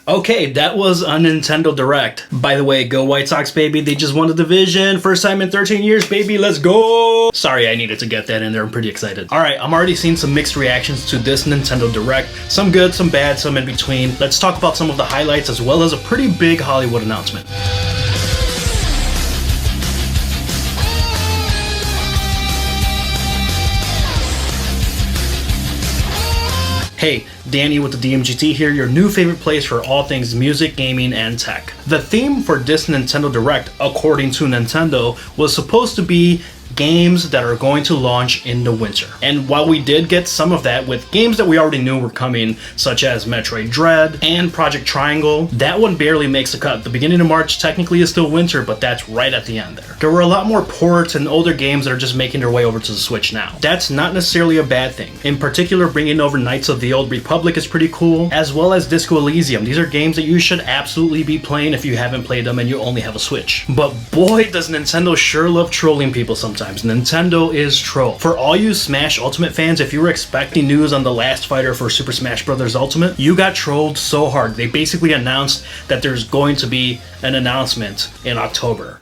Okay, that was a Nintendo Direct. By the way, go White Sox, baby. They just won the division. First time in 13 years, baby. Let's go. Sorry, I needed to get that in there. I'm pretty excited. All right, I'm already seeing some mixed reactions to this Nintendo Direct. Some good, some bad, some in between. Let's talk about some of the highlights as well as a pretty big Hollywood announcement. Hey, Danny with the DMGT here, your new favorite place for all things music, gaming, and tech. The theme for this Nintendo Direct, according to Nintendo, was supposed to be games that are going to launch in the winter. And while we did get some of that with games that we already knew were coming, such as Metroid Dread and Project Triangle, that one barely makes the cut. The beginning of March technically is still winter, but that's right at the end there. There were a lot more ports and older games that are just making their way over to the Switch now. That's not necessarily a bad thing. In particular, bringing over Knights of the Old Republic is pretty cool, as well as Disco Elysium. These are games that you should absolutely be playing if you haven't played them and you only have a Switch. But boy, does Nintendo sure love trolling people sometimes. Nintendo is troll. For all you Smash Ultimate fans, if you were expecting news on the last fighter for Super Smash Bros. Ultimate, you got trolled so hard. They basically announced that there's going to be an announcement in October.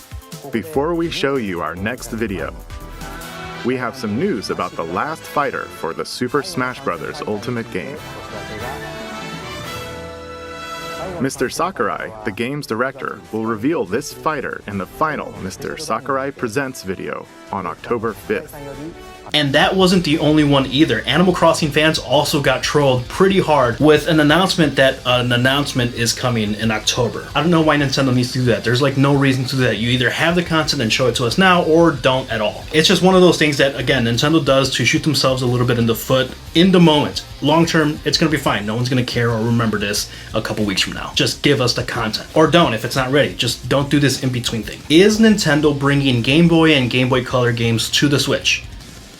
Before we show you our next video, we have some news about the last fighter for the Super Smash Bros. Ultimate game. Mr. Sakurai, the game's director, will reveal this fighter in the final Mr. Sakurai Presents video on October 5th. And that wasn't the only one either. Animal Crossing fans also got trolled pretty hard with an announcement that an announcement is coming in October. I don't know why Nintendo needs to do that. There's like no reason to do that. You either have the content and show it to us now or don't at all. It's just one of those things that, again, Nintendo does to shoot themselves a little bit in the foot in the moment. Long term, it's going to be fine. No one's going to care or remember this a couple weeks from now. Just give us the content. Or don't if it's not ready. Just don't do this in-between thing. Is Nintendo bringing Game Boy and Game Boy Color games to the Switch?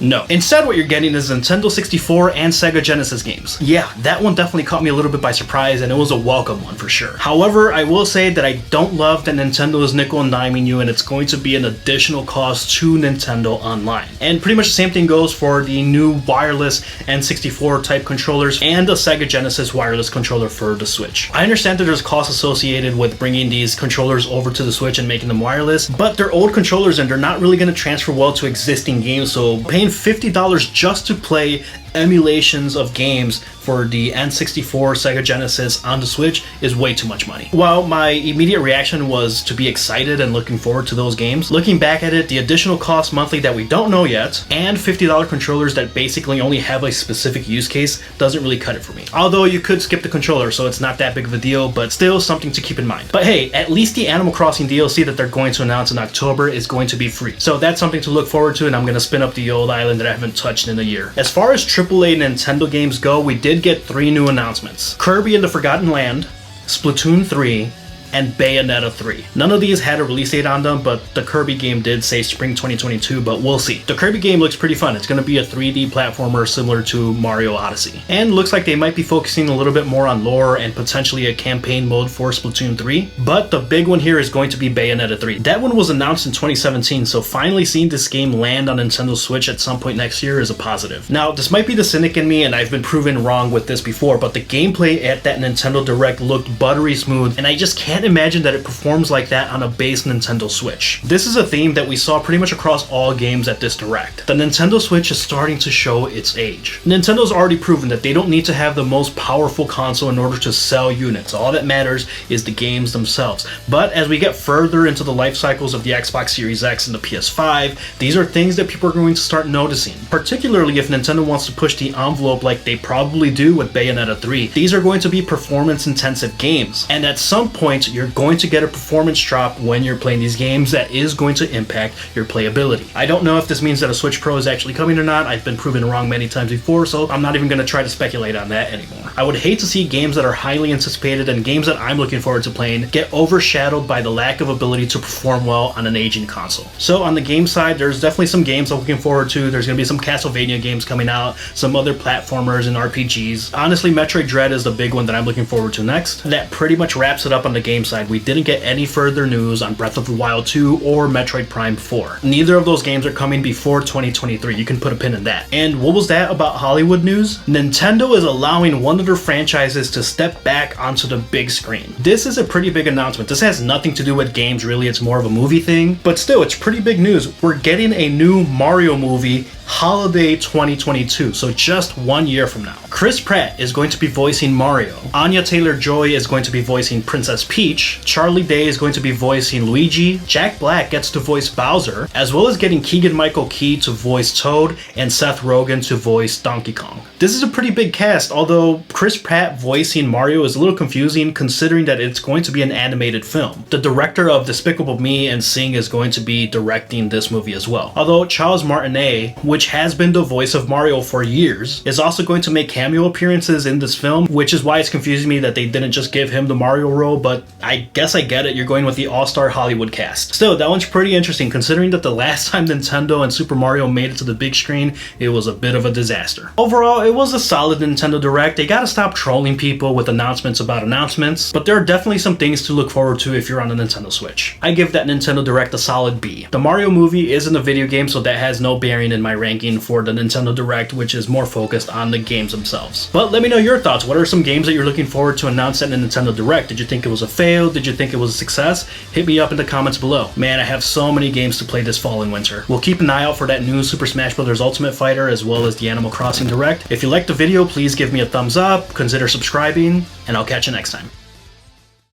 No. Instead, what you're getting is Nintendo 64 and Sega Genesis games. Yeah, that one definitely caught me a little bit by surprise, and it was a welcome one for sure. However, I will say that I don't love that Nintendo is nickel and diming you, and it's going to be an additional cost to Nintendo Online. And pretty much the same thing goes for the new wireless N64 type controllers and the Sega Genesis wireless controller for the Switch. I understand that there's costs associated with bringing these controllers over to the Switch and making them wireless, but they're old controllers and they're not really going to transfer well to existing games, so paying $50 just to play emulations of games for the N64 Sega Genesis on the Switch is way too much money. While my immediate reaction was to be excited and looking forward to those games, looking back at it, the additional cost monthly that we don't know yet, and $50 controllers that basically only have a specific use case doesn't really cut it for me. Although you could skip the controller, so it's not that big of a deal, but still something to keep in mind. But hey, at least the Animal Crossing DLC that they're going to announce in October is going to be free. So that's something to look forward to, and I'm going to spin up the old island that I haven't touched in a year. As far as AAA Nintendo games go, we did get 3 new announcements. Kirby and the Forgotten Land, Splatoon 3, and Bayonetta 3. None of these had a release date on them, but the Kirby game did say spring 2022, but we'll see. The Kirby game looks pretty fun. It's going to be a 3D platformer similar to Mario Odyssey. And looks like they might be focusing a little bit more on lore and potentially a campaign mode for Splatoon 3. But the big one here is going to be Bayonetta 3. That one was announced in 2017, so finally seeing this game land on Nintendo Switch at some point next year is a positive. Now, this might be the cynic in me, and I've been proven wrong with this before, but the gameplay at that Nintendo Direct looked buttery smooth, and I just can't imagine that it performs like that on a base Nintendo Switch. This is a theme that we saw pretty much across all games at this Direct. The Nintendo Switch is starting to show its age. Nintendo's already proven that they don't need to have the most powerful console in order to sell units. All that matters is the games themselves. But as we get further into the life cycles of the Xbox Series X and the PS5, these are things that people are going to start noticing. Particularly if Nintendo wants to push the envelope like they probably do with Bayonetta 3. These are going to be performance-intensive games, and at some point you're going to get a performance drop when you're playing these games that is going to impact your playability. I don't know if this means that a Switch Pro is actually coming or not. I've been proven wrong many times before, so I'm not even going to try to speculate on that anymore. I would hate to see games that are highly anticipated and games that I'm looking forward to playing get overshadowed by the lack of ability to perform well on an aging console. So on the game side, there's definitely some games I'm looking forward to. There's going to be some Castlevania games coming out, some other platformers and RPGs. Honestly, Metroid Dread is the big one that I'm looking forward to next. That pretty much wraps it up on the game game side, we didn't get any further news on Breath of the Wild 2 or Metroid Prime 4. Neither of those games are coming before 2023. You can put a pin in that. And what was that about Hollywood news? Nintendo is allowing one of their franchises to step back onto the big screen. This is a pretty big announcement. This has nothing to do with games, really. It's more of a movie thing. But still, it's pretty big news. We're getting a new Mario movie holiday 2022, so just 1 year from now. Chris Pratt is going to be voicing Mario. Anya Taylor-Joy is going to be voicing Princess Peach. Charlie Day is going to be voicing Luigi. Jack Black gets to voice Bowser, as well as getting Keegan-Michael Key to voice Toad and Seth Rogen to voice Donkey Kong. This is a pretty big cast, although Chris Pratt voicing Mario is a little confusing considering that it's going to be an animated film. The director of Despicable Me and Sing is going to be directing this movie as well. Although Charles Martinet, which has been the voice of Mario for years, is also going to make cameo appearances in this film, which is why it's confusing me that they didn't just give him the Mario role, but I guess I get it. You're going with the all-star Hollywood cast. Still, that one's pretty interesting considering that the last time Nintendo and Super Mario made it to the big screen, it was a bit of a disaster. Overall, it was a solid Nintendo Direct. They gotta stop trolling people with announcements about announcements, but there are definitely some things to look forward to if you're on the Nintendo Switch. I give that Nintendo Direct a solid B. The Mario movie isn't a video game, so that has no bearing in my ranking for the Nintendo Direct, which is more focused on the games themselves. But let me know your thoughts. What are some games that you're looking forward to announce at the Nintendo Direct? Did you think it was a fail? Did you think it was a success? Hit me up in the comments below. Man, I have so many games to play this fall and winter. We'll keep an eye out for that new Super Smash Bros. Ultimate Fighter as well as the Animal Crossing Direct. If you liked the video, please give me a thumbs up, consider subscribing, and I'll catch you next time.